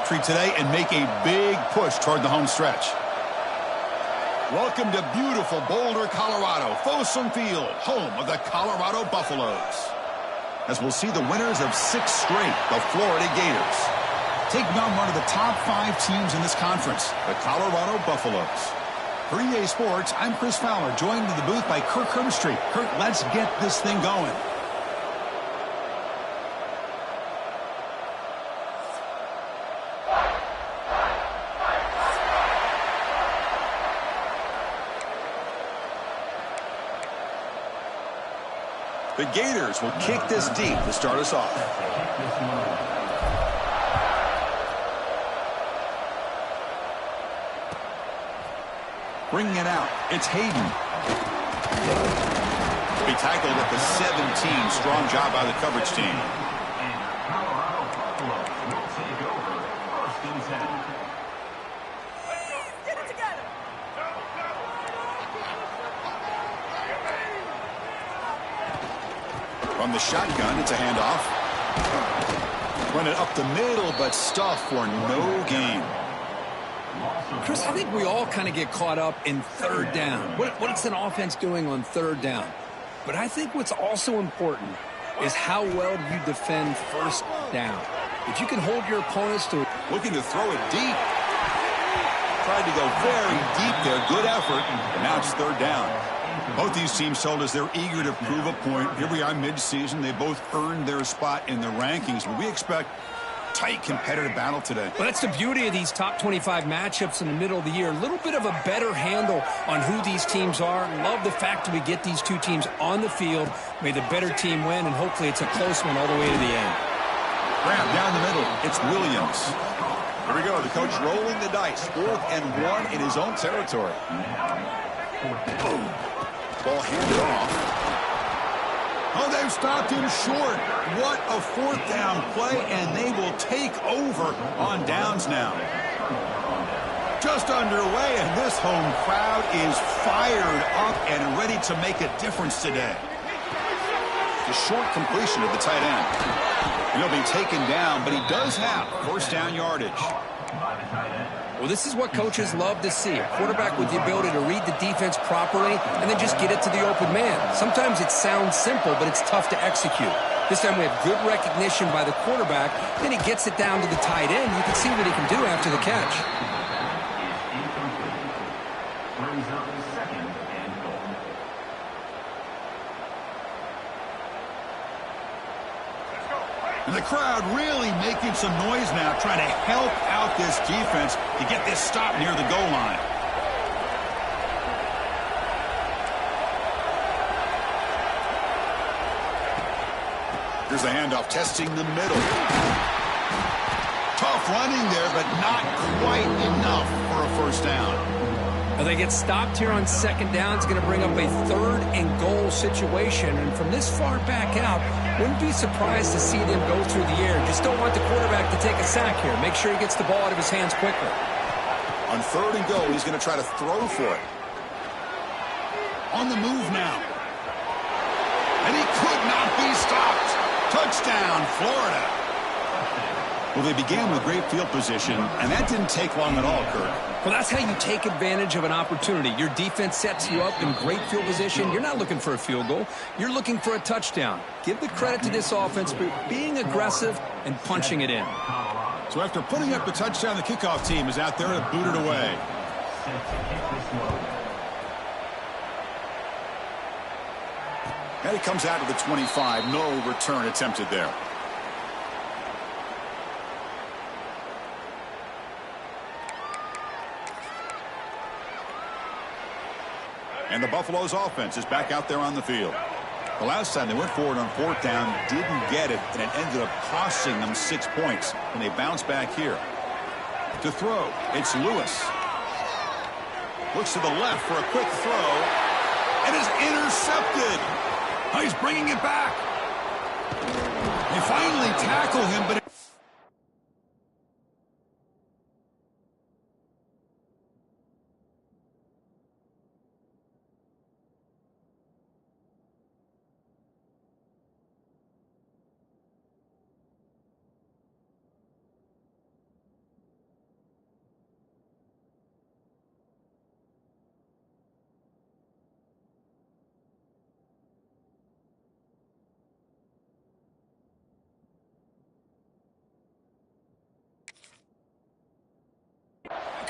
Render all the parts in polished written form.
victory today and make a big push toward the home stretch. Welcome to beautiful Boulder, Colorado, Folsom Field, home of the Colorado Buffaloes. As we'll see the winners of 6 straight, the Florida Gators, taking on one of the top 5 teams in this conference, the Colorado Buffaloes. For EA Sports, I'm Chris Fowler, joined in the booth by Kirk Herbstreit. Kirk, let's get this thing going. The Gators will kick this deep to start us off. Bringing it out, it's Hayden. Be tackled at the 17. Strong job by the coverage team. From the shotgun, it's a handoff. Run it up the middle, but stuffed for no gain. Chris, I think we all kind of get caught up in third down. What's an offense doing on third down? But I think what's also important is how well you defend first down. If you can hold your opponents to... Looking to throw it deep. Tried to go very deep there. Good effort. And now it's third down. Both these teams told us they're eager to prove a point. Here we are mid-season. They both earned their spot in the rankings. But we expect tight competitive battle today. Well, that's the beauty of these top 25 matchups in the middle of the year. A little bit of a better handle on who these teams are. Love the fact that we get these two teams on the field. May the better team win, and hopefully it's a close one all the way to the end. Grab down the middle. It's Williams. Here we go. The coach rolling the dice. 4th and 1 in his own territory. Boom. Ball handed off. Oh, they've stopped him short. What a 4th down play, and they will take over on downs now. Just underway, and this home crowd is fired up and ready to make a difference today. The short completion of the tight end. He'll be taken down, but he does have 1st down yardage. Well, this is what coaches love to see. A quarterback with the ability to read the defense properly and then just get it to the open man. Sometimes it sounds simple, but it's tough to execute. This time we have good recognition by the quarterback. Then he gets it down to the tight end. You can see what he can do after the catch. And the crowd really making some noise now, trying to help out this defense to get this stop near the goal line. Here's the handoff, testing the middle. Tough running there, but not quite enough for a 1st down. Well, they get stopped here on 2nd down. It's going to bring up a 3rd and goal situation. And from this far back out, wouldn't be surprised to see them go through the air. Just don't want the quarterback to take a sack here. Make sure he gets the ball out of his hands quickly. On 3rd and goal, he's going to try to throw for it. On the move now. And he could not be stopped. Touchdown, Florida. Well, they began with great field position, and that didn't take long at all, Kirk. Well, that's how you take advantage of an opportunity. Your defense sets you up in great field position. You're not looking for a field goal. You're looking for a touchdown. Give the credit to this offense for being aggressive and punching it in. So after putting up the touchdown, the kickoff team is out there to boot it away. And it comes out to the 25. No return attempted there. And the Buffaloes offense is back out there on the field. The last time they went forward on 4th down, didn't get it, and it ended up costing them 6 points. And they bounce back here. To throw, it's Lewis. Looks to the left for a quick throw. And is intercepted. Oh, he's bringing it back. They finally tackle him, but...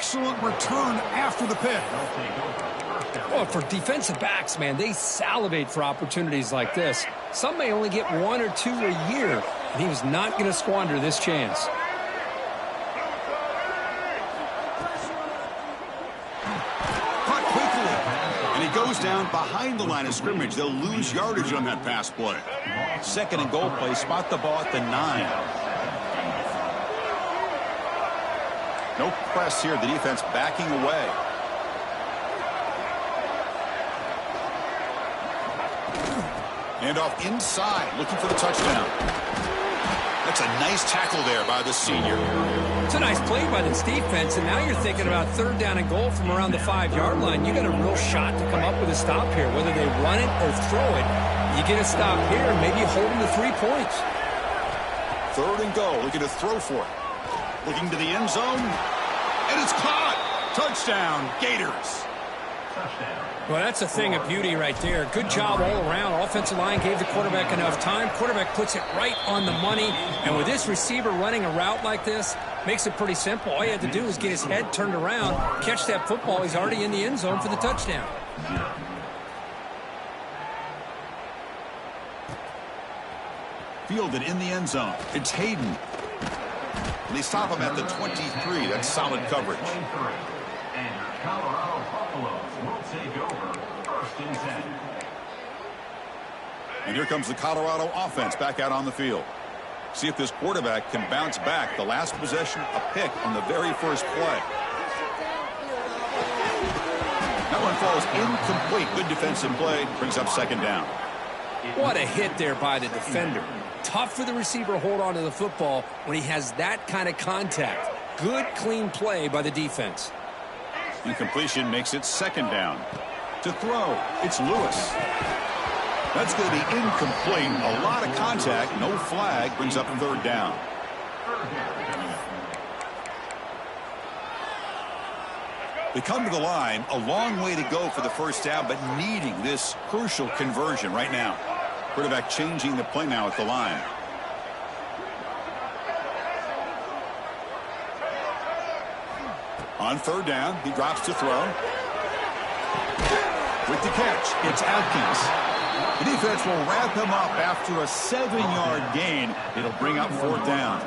excellent return after the pick. Well, for defensive backs, man, they salivate for opportunities like this. Some may only get 1 or 2 a year, and he was not going to squander this chance. Caught quickly, and he goes down behind the line of scrimmage. They'll lose yardage on that pass play. Second and goal play, spot the ball at the 9. No press here, the defense backing away. And off inside, looking for the touchdown. That's a nice tackle there by the senior. It's a nice play by this defense, and now you're thinking about third down and goal from around the 5-yard line. You got a real shot to come up with a stop here, whether they run it or throw it. You get a stop here, maybe hold them to 3 points. Third and goal, looking to throw for it. Looking to the end zone, and it's caught. Touchdown, Gators. Well, that's a thing of beauty right there. Good job all around. Offensive line gave the quarterback enough time. Quarterback puts it right on the money. And with this receiver running a route like this, makes it pretty simple. All you have to do is get his head turned around, catch that football. He's already in the end zone for the touchdown. Fielded in the end zone. It's Hayden. And they stop him at the 23. That's solid coverage. Colorado Buffaloes will take over first and 10. And here comes the Colorado offense back out on the field. See if this quarterback can bounce back. The last possession, a pick on the very first play. That one falls incomplete. Good defensive play. Brings up second down. What a hit there by the defender. Tough for the receiver to hold on to the football when he has that kind of contact. Good, clean play by the defense. Incompletion makes it second down. To throw, it's Lewis. That's going to be incomplete. A lot of contact, no flag, brings up third down. They come to the line, a long way to go for the first down, but needing this crucial conversion right now. Quarterback changing the play now at the line. On third down, he drops to throw. With the catch, it's Atkins. The defense will wrap him up after a 7-yard gain. It'll bring up fourth down.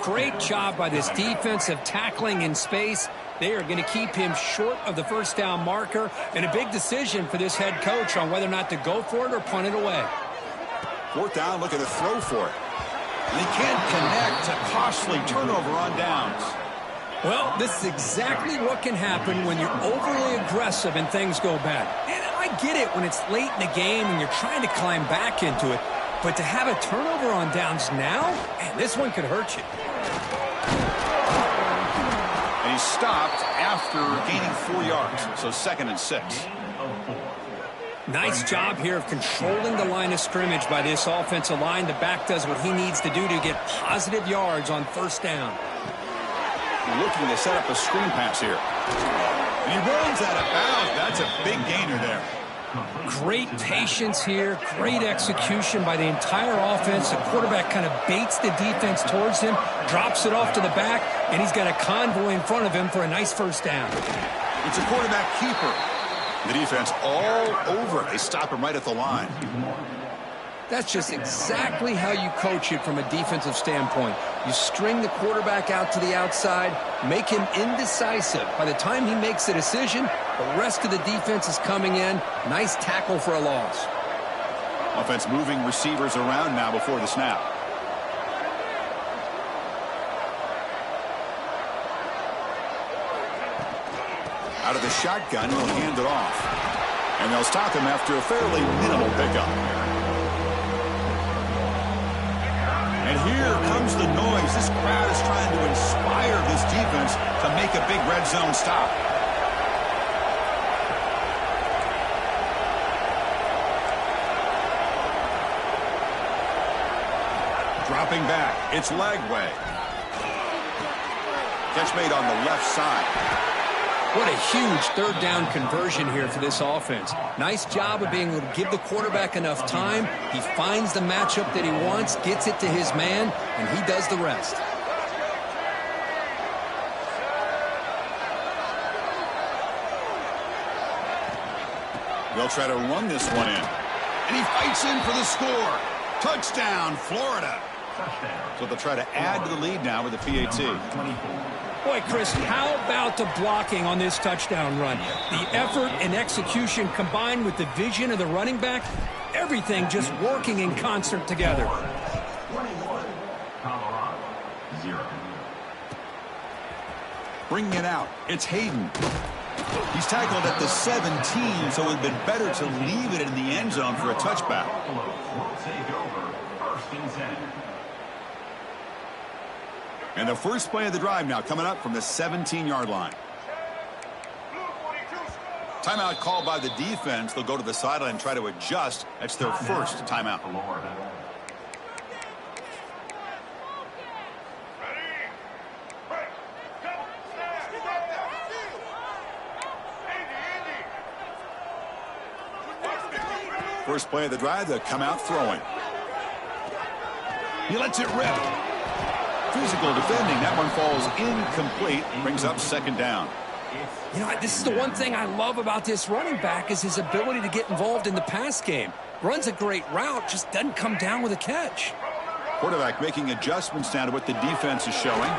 Great job by this defensive tackling in space. They are going to keep him short of the first down marker, and a big decision for this head coach on whether or not to go for it or punt it away. Fourth down, looking to throw for it. And he can't connect. A costly turnover on downs. Well, this is exactly what can happen when you're overly aggressive and things go bad. And I get it when it's late in the game and you're trying to climb back into it. But to have a turnover on downs now, man, this one could hurt you. And he's stopped after gaining 4 yards. So second and 6. Nice job here of controlling the line of scrimmage by this offensive line. The back does what he needs to do to get positive yards on first down. Looking to set up a screen pass here. And he runs out of bounds. That's a big gainer there. Great patience here. Great execution by the entire offense. The quarterback kind of baits the defense towards him, drops it off to the back, and he's got a convoy in front of him for a nice first down. It's a quarterback keeper. The defense all over it. They stop him right at the line. That's just exactly how you coach it from a defensive standpoint. You string the quarterback out to the outside, make him indecisive. By the time he makes a decision, the rest of the defense is coming in. Nice tackle for a loss. Offense moving receivers around now before the snap. Out of the shotgun, he'll hand it off. And they'll stop him after a fairly minimal pickup. And here comes the noise. This crowd is trying to inspire this defense to make a big red zone stop. Dropping back. It's Lagway. Catch made on the left side. What a huge third down conversion here for this offense. Nice job of being able to give the quarterback enough time. He finds the matchup that he wants, gets it to his man, and he does the rest. They'll try to run this one in. And he fights in for the score. Touchdown, Florida. So they'll try to add to the lead now with the PAT. Boy, Chris, how about the blocking on this touchdown run? The effort and execution combined with the vision of the running back, everything just working in concert together. 21, Colorado, 0. Bringing it out, it's Hayden. He's tackled at the 17, so it would have been better to leave it in the end zone for a touchback. Will take over, 1st and 10. And the first play of the drive now coming up from the 17-yard line. Timeout called by the defense. They'll go to the sideline and try to adjust. That's their first timeout. Florida. First play of the drive, they'll come out throwing. He lets it rip. Physical defending. That one falls incomplete. Brings up 2nd down. You know, this is the one thing I love about this running back is his ability to get involved in the pass game. Runs a great route, just doesn't come down with a catch. Quarterback making adjustments now to what the defense is showing.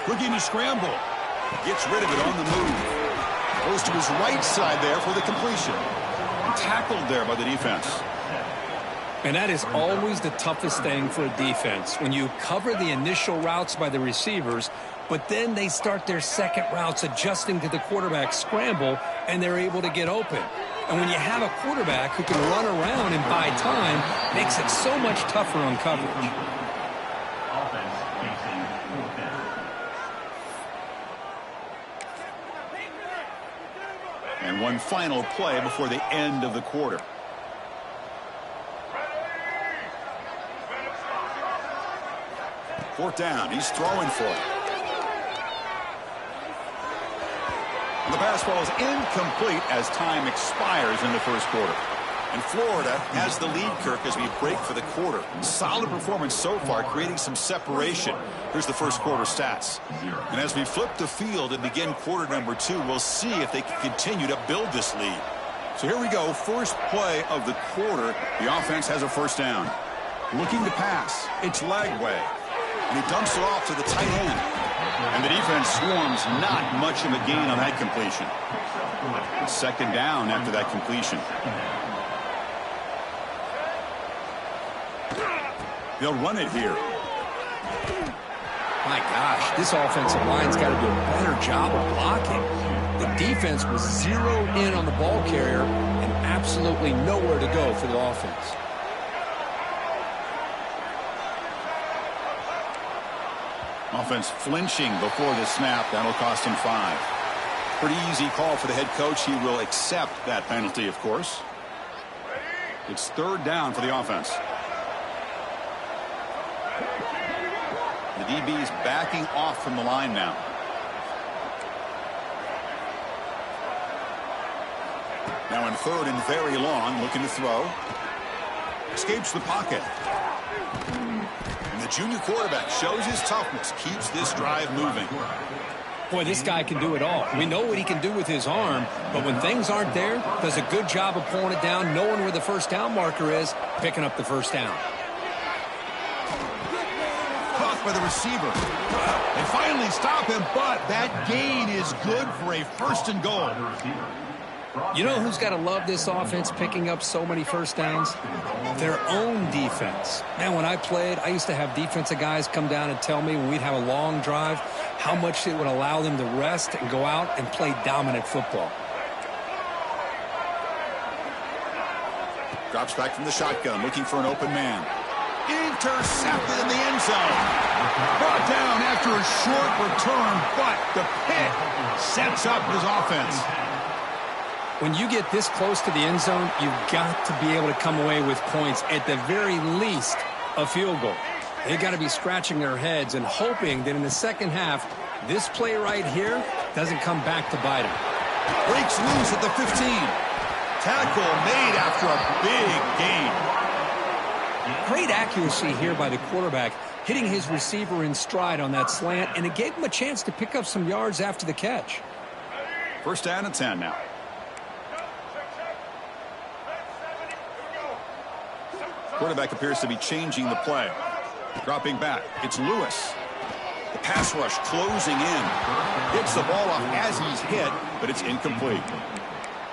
Looking to scramble. Gets rid of it on the move. Goes to his right side there for the completion. Tackled there by the defense. And that is always the toughest thing for a defense, when you cover the initial routes by the receivers, but then they start their second routes adjusting to the quarterback's scramble, and they're able to get open. And when you have a quarterback who can run around and buy time, it makes it so much tougher on coverage. Offense facing 4th down. And one final play before the end of the quarter. Fourth down. He's throwing for it. The pass ball is incomplete as time expires in the first quarter. And Florida has the lead, Kirk, as we break for the quarter. Solid performance so far, creating some separation. Here's the first quarter stats. And as we flip the field and begin quarter number 2, we'll see if they can continue to build this lead. So here we go, first play of the quarter. The offense has a first down. Looking to pass. It's Lagway. And he dumps it off to the tight end. And the defense swarms, not much of a gain on that completion. Second down after that completion. They'll run it here. My gosh, this offensive line's got to do a better job of blocking. The defense was zeroed in on the ball carrier and absolutely nowhere to go for the offense. Offense flinching before the snap. That'll cost him 5. Pretty easy call for the head coach. He will accept that penalty, of course. It's third down for the offense. The DB's backing off from the line now. Now in third and very long, looking to throw. Escapes the pocket. And the junior quarterback shows his toughness, keeps this drive moving. Boy, this guy can do it all. We know what he can do with his arm, but when things aren't there, does a good job of pulling it down, knowing where the first down marker is, picking up the first down. Caught by the receiver. They finally stop him, but that gain is good for a 1st and goal. You know who's got to love this offense picking up so many first downs? Their own defense. Man, when I played, I used to have defensive guys come down and tell me when we'd have a long drive how much it would allow them to rest and go out and play dominant football. Drops back from the shotgun, looking for an open man. Intercepted in the end zone. Brought down after a short return, but the pick sets up his offense. When you get this close to the end zone, you've got to be able to come away with points, at the very least, a field goal. They've got to be scratching their heads and hoping that in the second half, this play right here doesn't come back to bite them. Breaks loose at the 15. Tackle made after a big gain. Great accuracy here by the quarterback, hitting his receiver in stride on that slant, and it gave him a chance to pick up some yards after the catch. First down and 10 now. Quarterback appears to be changing the play. Dropping back. It's Lewis. The pass rush closing in. Hits the ball off as he's hit, but it's incomplete.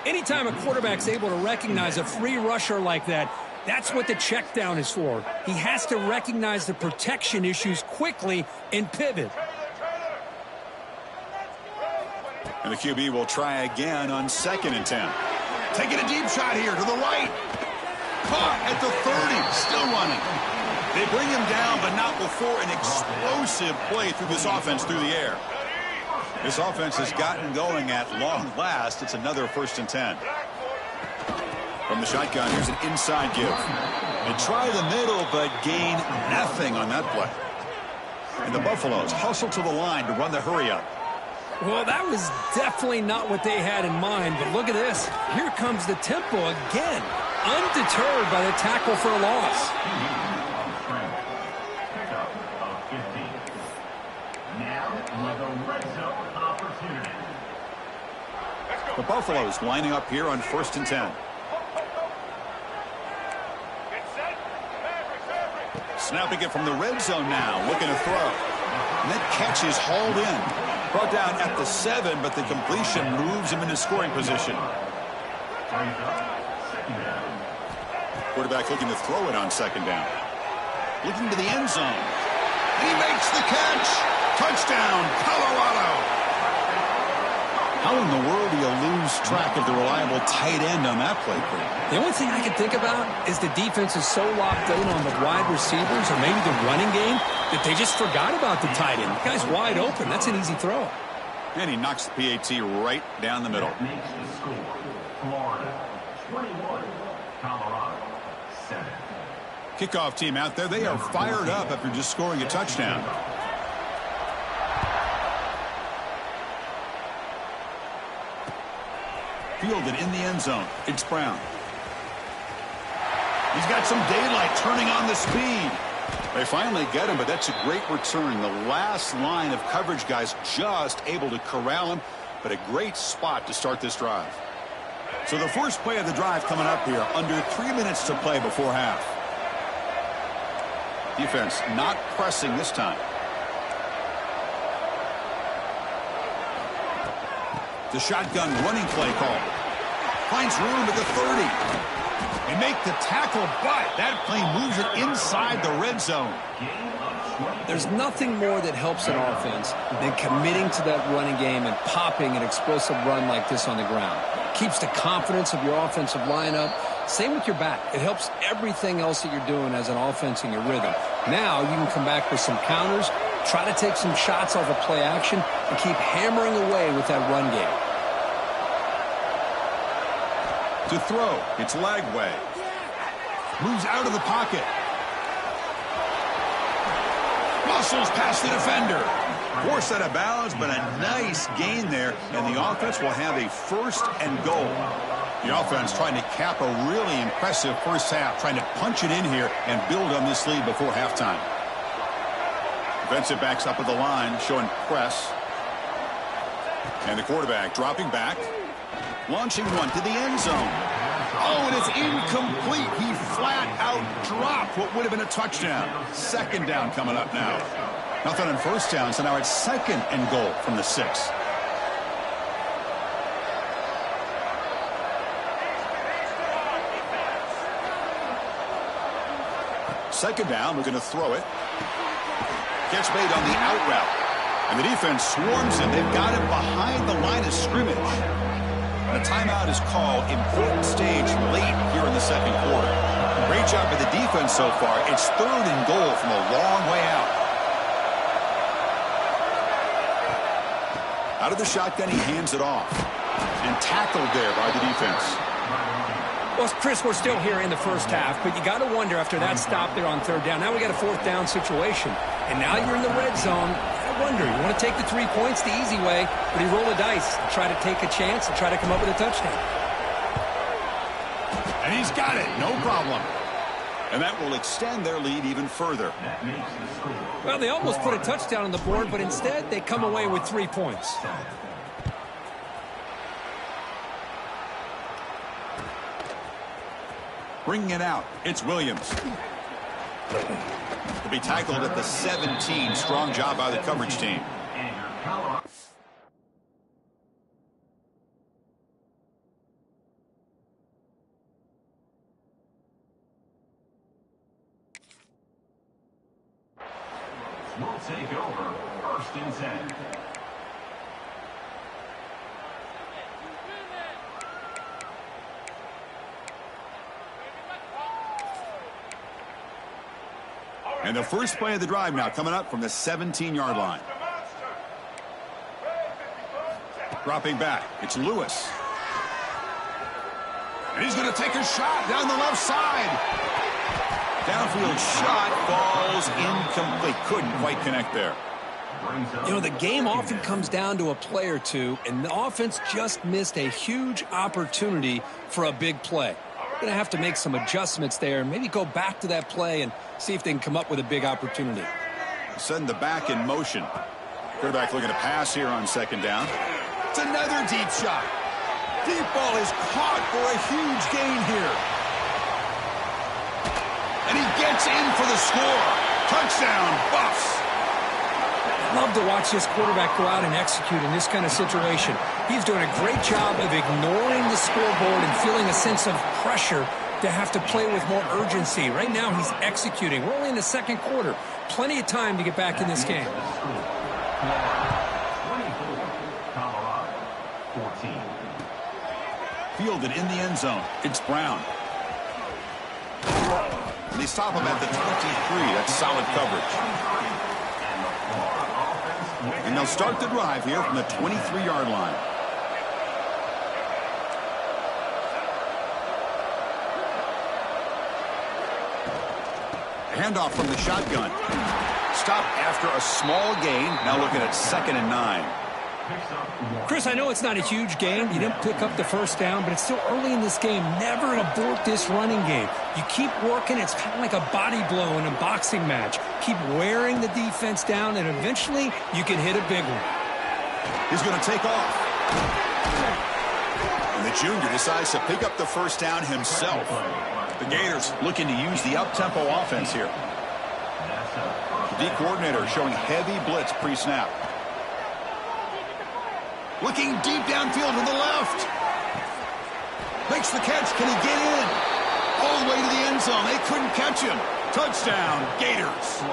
Anytime a quarterback's able to recognize a free rusher like that, that's what the check down is for. He has to recognize the protection issues quickly and pivot. And the QB will try again on 2nd and 10. Taking a deep shot here to the right. Caught at the 30. Still running. They bring him down, but not before an explosive play through this offense through the air. This offense has gotten going at long last. It's another 1st and 10. From the shotgun, here's an inside give. They try the middle, but gain nothing on that play. And the Buffaloes hustle to the line to run the hurry up. Well, that was definitely not what they had in mind, but look at this. Here comes the tempo again, undeterred by the tackle for a loss. The Buffaloes lining up here on 1st and 10. Snapping it from the red zone now, looking to throw. And that catch is hauled in. Brought down at the 7, but the completion moves him into scoring position. Quarterback looking to throw it on 2nd down. Looking to the end zone. And he makes the catch. Touchdown, Colorado. How in the world do you lose track of the reliable tight end on that play, Craig? The only thing I can think about is the defense is so locked in on the wide receivers or maybe the running game that they just forgot about the tight end. The guy's wide open. That's an easy throw. And he knocks the PAT right down the middle. That makes the score. Florida 21, Colorado 7. Kickoff team out there. They are fired up after just scoring a touchdown. Fielded in the end zone. It's Brown. He's got some daylight turning on the speed. They finally get him, but that's a great return. The last line of coverage guys just able to corral him, but a great spot to start this drive. So the first play of the drive coming up here, under 3 minutes to play before half. Defense not pressing this time. The shotgun running play call. Finds room at the 30. They make the tackle, but that play moves it inside the red zone. There's nothing more that helps an offense than committing to that running game and popping an explosive run like this on the ground. Keeps the confidence of your offensive lineup. Same with your back. It helps everything else that you're doing as an offense in your rhythm. Now you can come back with some counters, try to take some shots off of play action, and keep hammering away with that run game. To throw, it's Lagway. Moves out of the pocket. Muscles past the defender. Forced out of bounds, but a nice gain there, and the offense will have a 1st and goal. The offense trying to cap a really impressive first half, trying to punch it in here and build on this lead before halftime. Defensive backs up at the line, showing press. And the quarterback dropping back. Launching one to the end zone. Oh, and it's incomplete. He flat out dropped what would have been a touchdown. 2nd down coming up now. Nothing on 1st down, so now it's 2nd and goal from the 6. Second down, we're going to throw it. Gets made on the out route. And the defense swarms him. They've got him behind the line of scrimmage. And a timeout is called. Important stage late here in the 2nd quarter. Great job by the defense so far. It's 3rd and goal from a long way out. Out of the shotgun, he hands it off. And tackled there by the defense. Well, Chris, we're still here in the first half, but you got to wonder after that stop there on 3rd down. Now we got a 4th down situation. And now you're in the red zone. I wonder, you want to take the 3 points the easy way, but you roll the dice, try to take a chance and try to come up with a touchdown. And he's got it, no problem. And that will extend their lead even further. Well, they almost put a touchdown on the board, but instead they come away with 3 points. Bringing it out, it's Williams. To be tackled at the 17. Strong job by the coverage team. We'll take over 1st and 10. And the first play of the drive now coming up from the 17-yard line. Dropping back, it's Lewis. And he's going to take a shot down the left side. Downfield shot falls incomplete. Couldn't quite connect there. You know, the game often comes down to a play or two, and the offense just missed a huge opportunity for a big play. Going to have to make some adjustments there and maybe go back to that play and see if they can come up with a big opportunity. Send the back in motion. Quarterback looking to pass here on 2nd down. It's another deep shot. Deep ball is caught for a huge gain here. And he gets in for the score. Touchdown, Buffs. Love to watch this quarterback go out and execute in this kind of situation. He's doing a great job of ignoring the scoreboard and feeling a sense of pressure to have to play with more urgency. Right now, he's executing. We're only in the 2nd quarter. Plenty of time to get back in this game. 24, Colorado, 14. Fielded in the end zone. It's Brown. And they stop him at the 23. That's solid coverage. And they'll start the drive here from the 23-yard line. Handoff from the shotgun. Stop after a small gain. Now looking at 2nd and 9. Chris, I know it's not a huge gain. You didn't pick up the 1st down, but it's still early in this game. Never abort this running game. You keep working. It's kind of like a body blow in a boxing match. Keep wearing the defense down, and eventually you can hit a big one. He's going to take off. And the junior decides to pick up the 1st down himself. The Gators looking to use the up-tempo offense here. The D coordinator showing heavy blitz pre-snap. Looking deep downfield to the left. Makes the catch. Can he get in? All the way to the end zone. They couldn't catch him. Touchdown, Gators.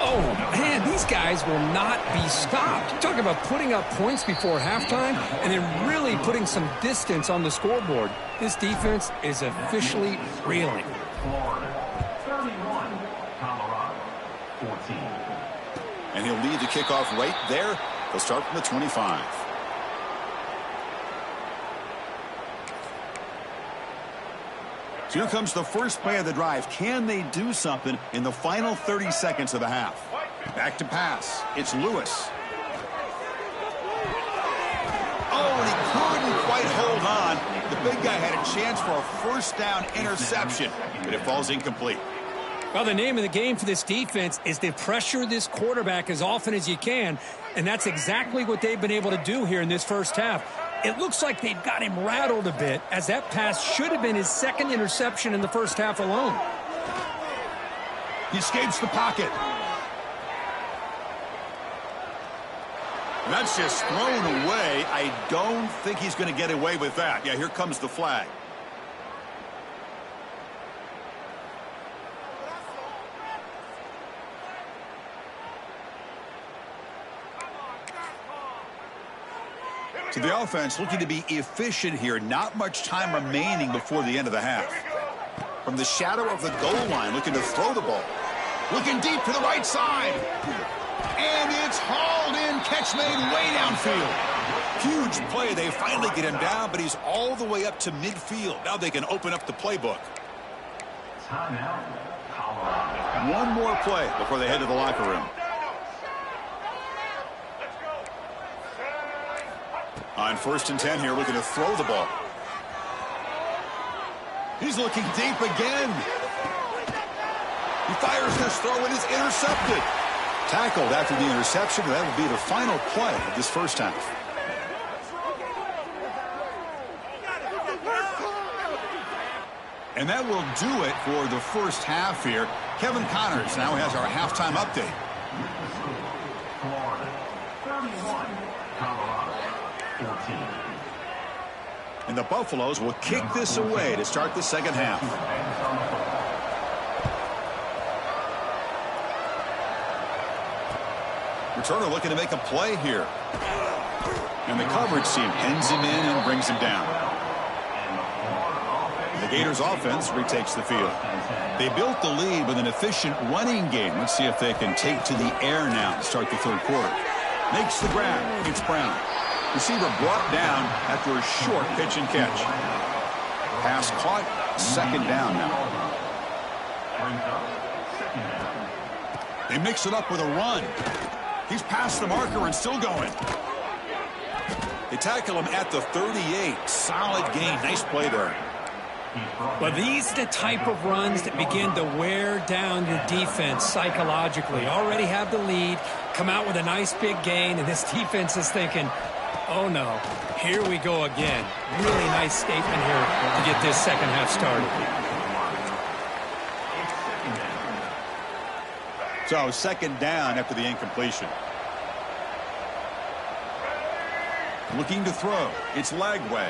Oh, man, these guys will not be stopped. Talk about putting up points before halftime and then really putting some distance on the scoreboard. This defense is officially reeling. Florida, 31, Colorado, 14. And he'll lead the kickoff right there. They'll start from the 25. So here comes the first play of the drive. Can they do something in the final 30 seconds of the half? Back to pass. It's Lewis. Oh, and he couldn't quite hold on. The big guy had a chance for a 1st down interception, but it falls incomplete. Well, the name of the game for this defense is to pressure this quarterback as often as you can, and that's exactly what they've been able to do here in this 1st half. It looks like they've got him rattled a bit, as that pass should have been his 2nd interception in the 1st half alone. He escapes the pocket. That's just thrown away. I don't think he's going to get away with that. Yeah, here comes the flag. So the offense looking to be efficient here. Not much time remaining before the end of the half. From the shadow of the goal line, looking to throw the ball. Looking deep to the right side. And it's hauled in. Catch made way downfield. Huge play. They finally get him down, but he's all the way up to midfield. Now they can open up the playbook. Timeout, Colorado. One more play before they head to the locker room. On 1st and 10 here, looking to throw the ball. He's looking deep again. He fires this throw and is intercepted. Tackled after the interception. That will be the final play of this 1st half. And that will do it for the first half here. Kevin Connors now has our halftime update. Florida 31, Colorado 14. And the Buffaloes will kick this away to start the second half. Returner looking to make a play here. And the coverage team pins him in and brings him down. The Gators offense retakes the field. They built the lead with an efficient running game. Let's see if they can take to the air now to start the third quarter. Makes the grab. It's Brown. Receiver brought down after a short pitch and catch. Pass caught. Second down now. They mix it up with a run. He's past the marker and still going. They tackle him at the 38. Solid gain. Nice play there. Well, these are the type of runs that begin to wear down your defense psychologically. Already have the lead, come out with a nice big gain, and this defense is thinking, oh no, here we go again. Really nice statement here to get this second half started. So second down after the incompletion. Looking to throw. It's Lagway.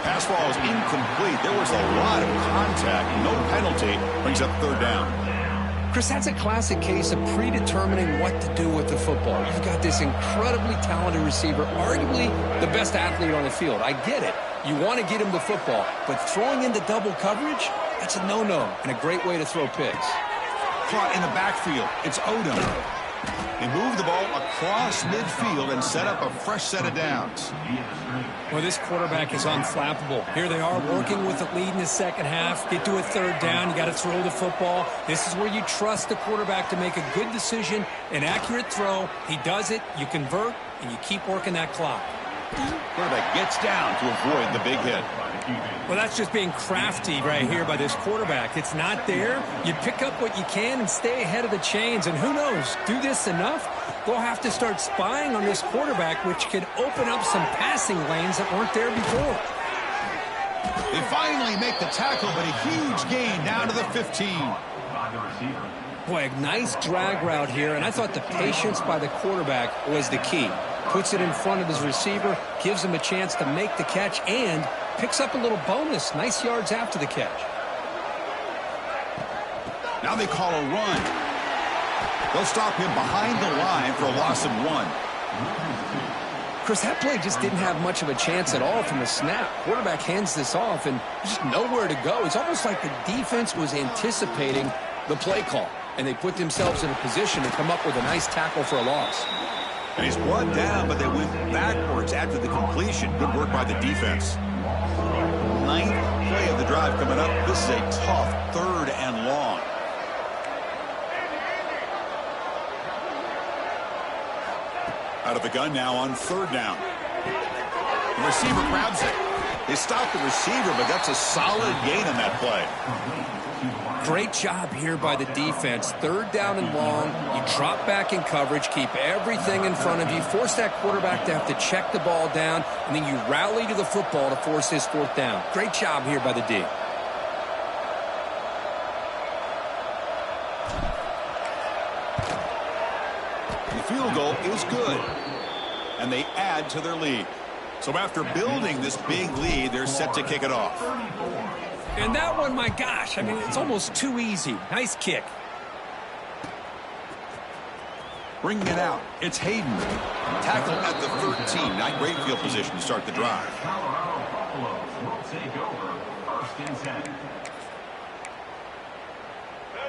Pass ball is incomplete. There was a lot of contact. No penalty. Brings up third down. Chris, that's a classic case of predetermining what to do with the football. You've got this incredibly talented receiver, arguably the best athlete on the field. I get it. You want to get him the football, but throwing into double coverage, that's a no-no and a great way to throw picks. Caught in the backfield. It's Odom. They move the ball across midfield and set up a fresh set of downs. Well, this quarterback is unflappable. Here they are working with the lead in the second half. Get to a third down. You got to throw the football. This is where you trust the quarterback to make a good decision, an accurate throw. He does it. You convert, and you keep working that clock. Quarterback gets down to avoid the big hit. Well, that's just being crafty right here by this quarterback. It's not there. You pick up what you can and stay ahead of the chains. And who knows, do this enough, they'll have to start spying on this quarterback, which could open up some passing lanes that weren't there before. They finally make the tackle, but a huge gain down to the 15. Boy, a nice drag route here, and I thought the patience by the quarterback was the key. Puts it in front of his receiver, gives him a chance to make the catch, and picks up a little bonus. Nice yards after the catch. Now they call a run. They'll stop him behind the line for a loss of 1. Chris, that play just didn't have much of a chance at all from the snap. Quarterback hands this off, and just nowhere to go. It's almost like the defense was anticipating the play call, and they put themselves in a position to come up with a nice tackle for a loss. And he's brought down, but they went backwards after the completion. Good work by the defense. 9th play of the drive coming up. This is a tough third and long. Out of the gun now on third down. The receiver grabs it. They stop the receiver, but that's a solid gain on that play. Great job here by the defense. Third down and long. You drop back in coverage, keep everything in front of you, force that quarterback to have to check the ball down, and then you rally to the football to force this fourth down. Great job here by the D. The field goal is good, and they add to their lead. So after building this big lead, they're set to kick it off. And that one, my gosh, I mean, it's almost too easy. Nice kick. Bringing it out, it's Hayden. Tackle at the 13. Not great field position to start the drive. Colorado Buffaloes will take over 1st and 10.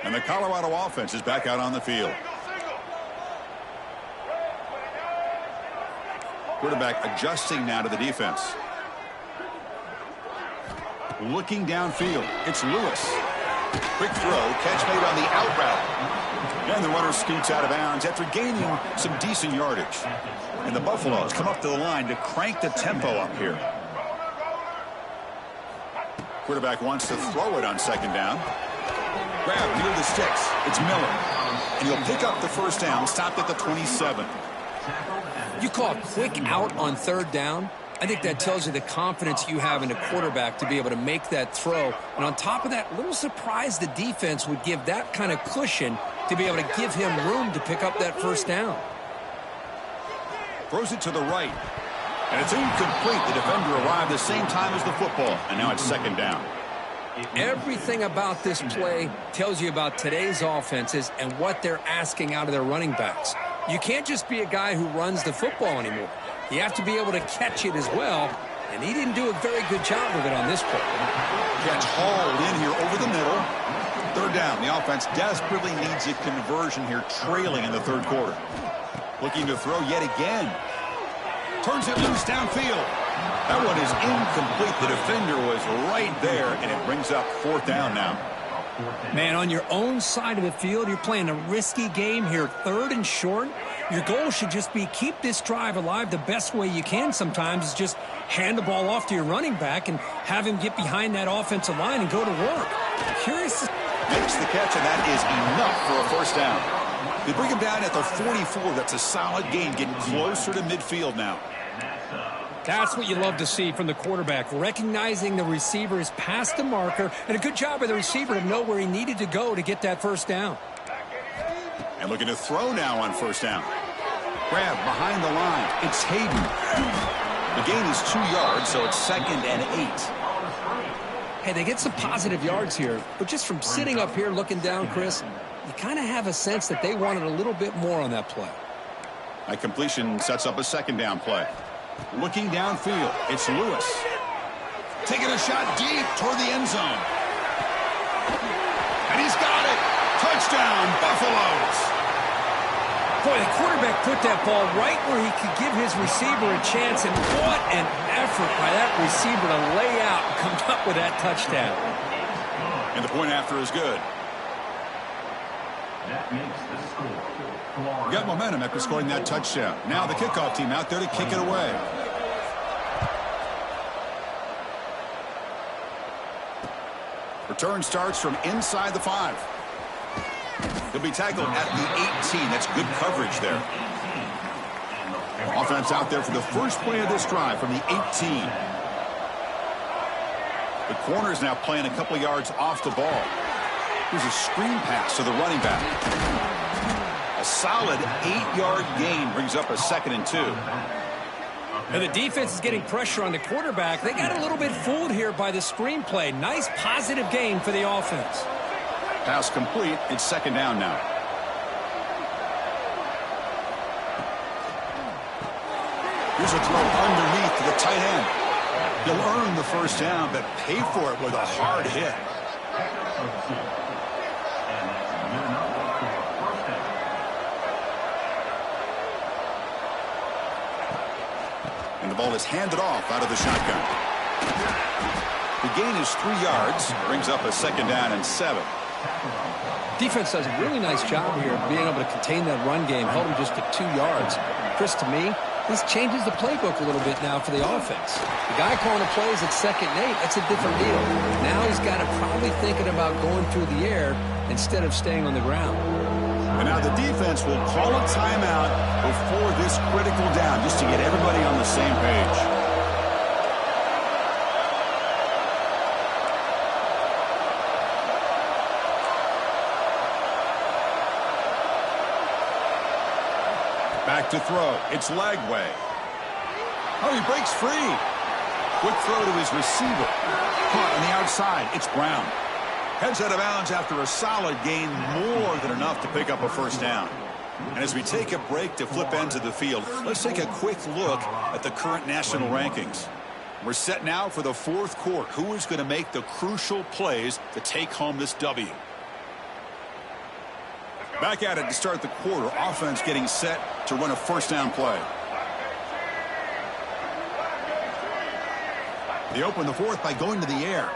And the Colorado offense is back out on the field. Quarterback adjusting now to the defense. Looking downfield, it's Lewis. Quick throw, catch made on the out route. And the runner scoots out of bounds after gaining some decent yardage. And the Buffaloes come up to the line to crank the tempo up here. Quarterback wants to throw it on second down. Grab near the sticks. It's Miller. And he'll pick up the first down, stopped at the 27. You call a quick out on third down. I think that tells you the confidence you have in a quarterback to be able to make that throw. And on top of that, a little surprised the defense would give that kind of cushion to be able to give him room to pick up that first down. Throws it to the right. And it's incomplete. The defender arrived the same time as the football. And now it's second down. Everything about this play tells you about today's offenses and what they're asking out of their running backs. You can't just be a guy who runs the football anymore. You have to be able to catch it as well, and he didn't do a very good job of it on this play. Catch hauled in here over the middle. Third down. The offense desperately needs a conversion here, trailing in the third quarter. Looking to throw yet again. Turns it loose downfield. That one is incomplete. The defender was right there, and it brings up fourth down now. Man, on your own side of the field, you're playing a risky game here, third and short. Your goal should just be keep this drive alive the best way you can sometimes is just hand the ball off to your running back and have him get behind that offensive line and go to work. Curious. Makes the catch, and that is enough for a first down. They bring him down at the 44. That's a solid gain, getting closer to midfield now. That's what you love to see from the quarterback, recognizing the receiver is past the marker, and a good job by the receiver to know where he needed to go to get that first down. And looking to throw now on first down. Grab behind the line. It's Hayden. The gain is 2 yards, so it's 2nd and 8. Hey, they get some positive yards here, but just from sitting up here looking down, Chris, you kind of have a sense that they wanted a little bit more on that play. That completion sets up a second down play. Looking downfield, it's Lewis. Taking a shot deep toward the end zone. And he's got it. Touchdown, Buffaloes. Boy, the quarterback put that ball right where he could give his receiver a chance, and what an effort by that receiver to lay out and come up with that touchdown. And the point after is good. That makes the score. Got momentum after scoring that touchdown. Now the kickoff team out there to kick it away. Return starts from inside the 5. He'll be tackled at the 18. That's good coverage there. Offense out there for the first play of this drive from the 18. The corner's now playing a couple yards off the ball. Here's a screen pass to the running back. A solid 8-yard gain brings up a 2nd and 2. And the defense is getting pressure on the quarterback. They got a little bit fooled here by the screenplay. Nice positive gain for the offense. Pass complete. It's 2nd down now. Here's a throw underneath to the tight end. He'll earn the first down, but pay for it with a hard hit. And the ball is handed off out of the shotgun. The gain is 3 yards. Brings up a 2nd down and 7. Defense does a really nice job here of being able to contain that run game, held him just at 2 yards. Chris, to me, this changes the playbook a little bit now for the offense. The guy calling the plays at 2nd and 8, that's a different deal. Now he's got to probably thinking about going through the air instead of staying on the ground. And now the defense will call a timeout before this critical down, just to get everybody on the same page. Back to throw. It's Lagway. Oh, he breaks free. Quick throw to his receiver. Caught on the outside. It's Brown. Heads out of bounds after a solid gain, more than enough to pick up a first down. And as we take a break to flip ends of the field, let's take a quick look at the current national rankings. We're set now for the fourth quarter. Who is going to make the crucial plays to take home this W? Back at it to start the quarter. Offense getting set to run a first down play. They open the fourth by going to the air.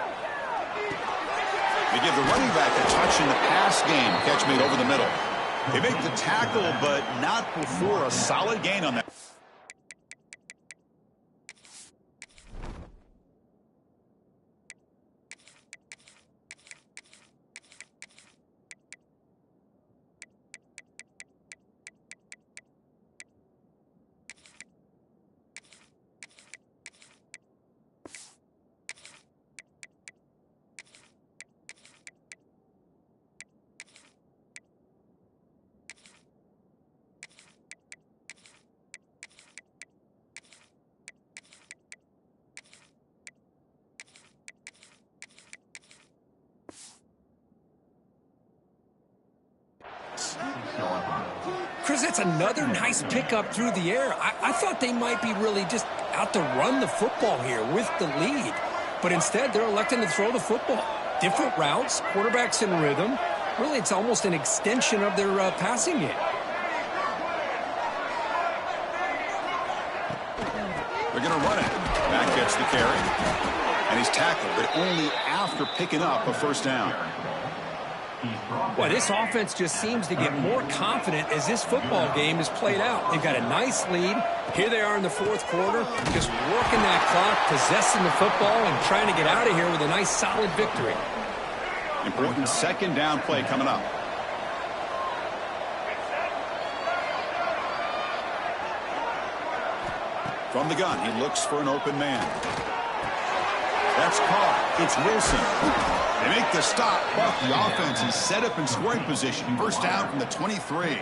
They give the running back a touch in the pass game. Catch made over the middle. They make the tackle, but not before a solid gain on that. Chris, that's another nice pickup through the air. I thought they might be really just out to run the football here with the lead. But instead, they're electing to throw the football. Different routes, quarterbacks in rhythm. Really, it's almost an extension of their passing game. They're going to run it. Back gets the carry. And he's tackled, but only after picking up a first down. Boy, this offense just seems to get more confident as this football game is played out. They've got a nice lead. Here they are in the fourth quarter, just working that clock, possessing the football, and trying to get out of here with a nice, solid victory. Important second down play coming up. From the gun, he looks for an open man. That's caught. It's Wilson. They make the stop, but the offense is set up in scoring position. First down from the 23.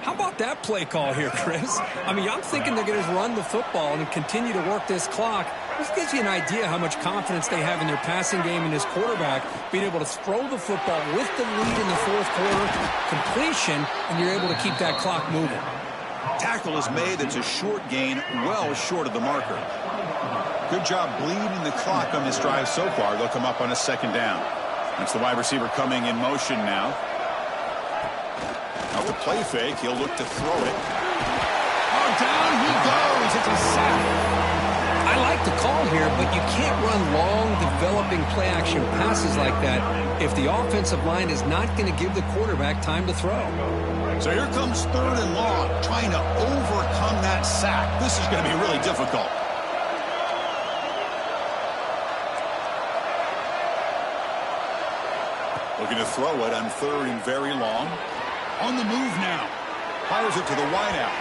How about that play call here, Chris? I mean, I'm thinking they're going to run the football and continue to work this clock. This gives you an idea how much confidence they have in their passing game and his quarterback, being able to throw the football with the lead in the fourth quarter, completion, and you're able to keep that clock moving. Tackle is made. It's a short gain, well short of the marker. Good job bleeding the clock on this drive so far. They'll come up on a second down. That's the wide receiver coming in motion now. Now with play fake, he'll look to throw it. Oh, down he goes. It's a sack. I like the call here, but you can't run long, developing play-action passes like that if the offensive line is not going to give the quarterback time to throw. So here comes third and long, trying to overcome that sack. This is going to be really difficult. Looking to throw it on third and very long. On the move now. Fires it to the wideout.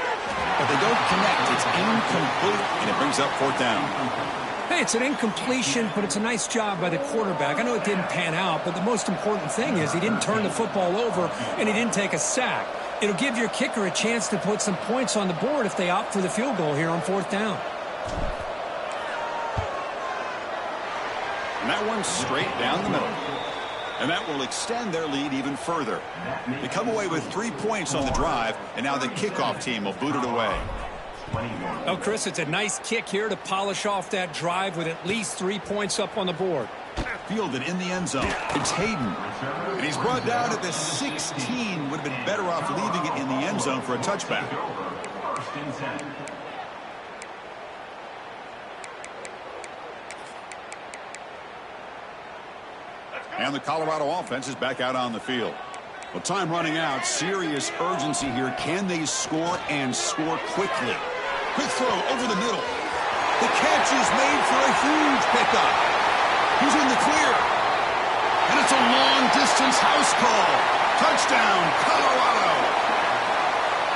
But they don't connect. It's incomplete, and it brings up fourth down. Hey, it's an incompletion, but it's a nice job by the quarterback. I know it didn't pan out, but the most important thing is he didn't turn the football over, and he didn't take a sack. It'll give your kicker a chance to put some points on the board if they opt for the field goal here on fourth down. And that one's straight down the middle. And that will extend their lead even further. They come away with 3 points on the drive, and now the kickoff team will boot it away. Oh, Chris, it's a nice kick here to polish off that drive with at least 3 points up on the board. Fielded in the end zone. It's Hayden. And he's brought down at the 16. Would have been better off leaving it in the end zone for a touchback. And the Colorado offense is back out on the field. Well, time running out. Serious urgency here. Can they score and score quickly? Quick throw over the middle. The catch is made for a huge pickup. He's in the clear. And it's a long-distance house call. Touchdown, Colorado.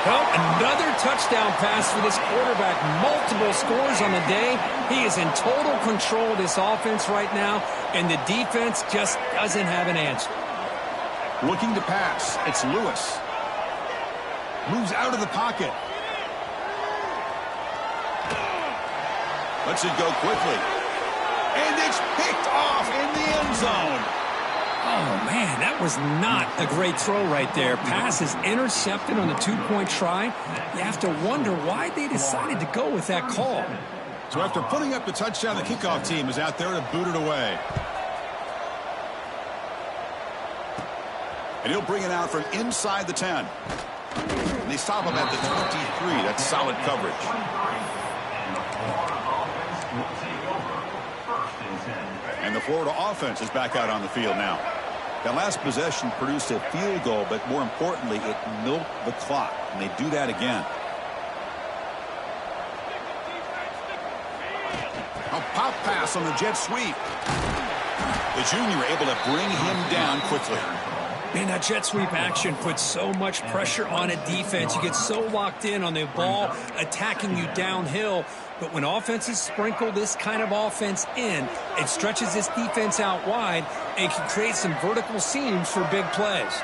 Well, another touchdown pass for this quarterback. Multiple scores on the day. He is in total control of this offense right now, and the defense just doesn't have an answer. Looking to pass. It's Lewis. Moves out of the pocket. Lets it go quickly. And it's picked off in the end zone. Oh, man, that was not a great throw right there. Pass is intercepted on the two-point try. You have to wonder why they decided to go with that call. So after putting up the touchdown, the kickoff team is out there to boot it away. And he'll bring it out from inside the 10. And they stop him at the 23. That's solid coverage. And the Florida offense is back out on the field now. That last possession produced a field goal, but more importantly, it milked the clock. And they do that again. A pop pass on the jet sweep. The junior able to bring him down quickly. Man, that jet sweep action puts so much pressure on a defense. You get so locked in on the ball attacking you downhill. But when offenses sprinkle this kind of offense in, it stretches this defense out wide and can create some vertical seams for big plays.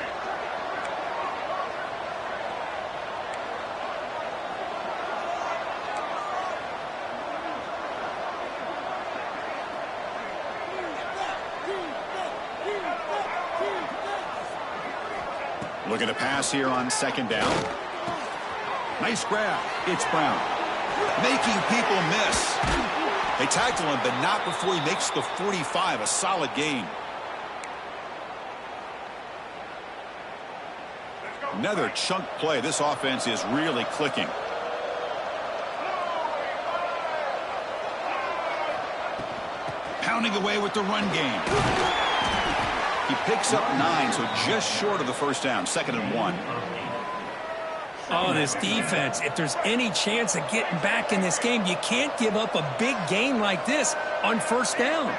Looking to pass here on second down. Nice grab. It's Brown. Making people miss. They tackle him, but not before he makes the 45. A solid gain. Another chunk play. This offense is really clicking. Pounding away with the run game. He picks up 9, so just short of the first down. 2nd and 1. Oh, this defense, if there's any chance of getting back in this game, you can't give up a big gain like this on first down.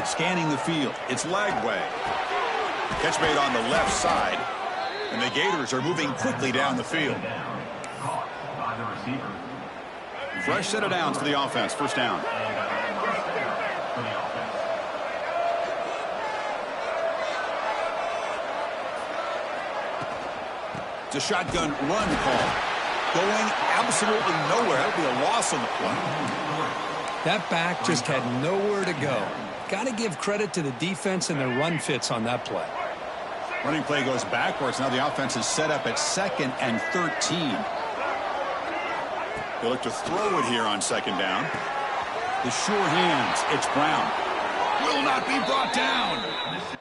Scanning the field. It's Lagway. Catch made on the left side. And the Gators are moving quickly down the field. Caught by the receiver. Fresh set of downs for the offense. First down. It's a shotgun run call. Going absolutely nowhere. That'll be a loss on the play. That back just had nowhere to go. Got to give credit to the defense and their run fits on that play. Running play goes backwards. Now the offense is set up at 2nd and 13. They look to throw it here on 2nd down. The sure hands. It's Brown. Will not be brought down.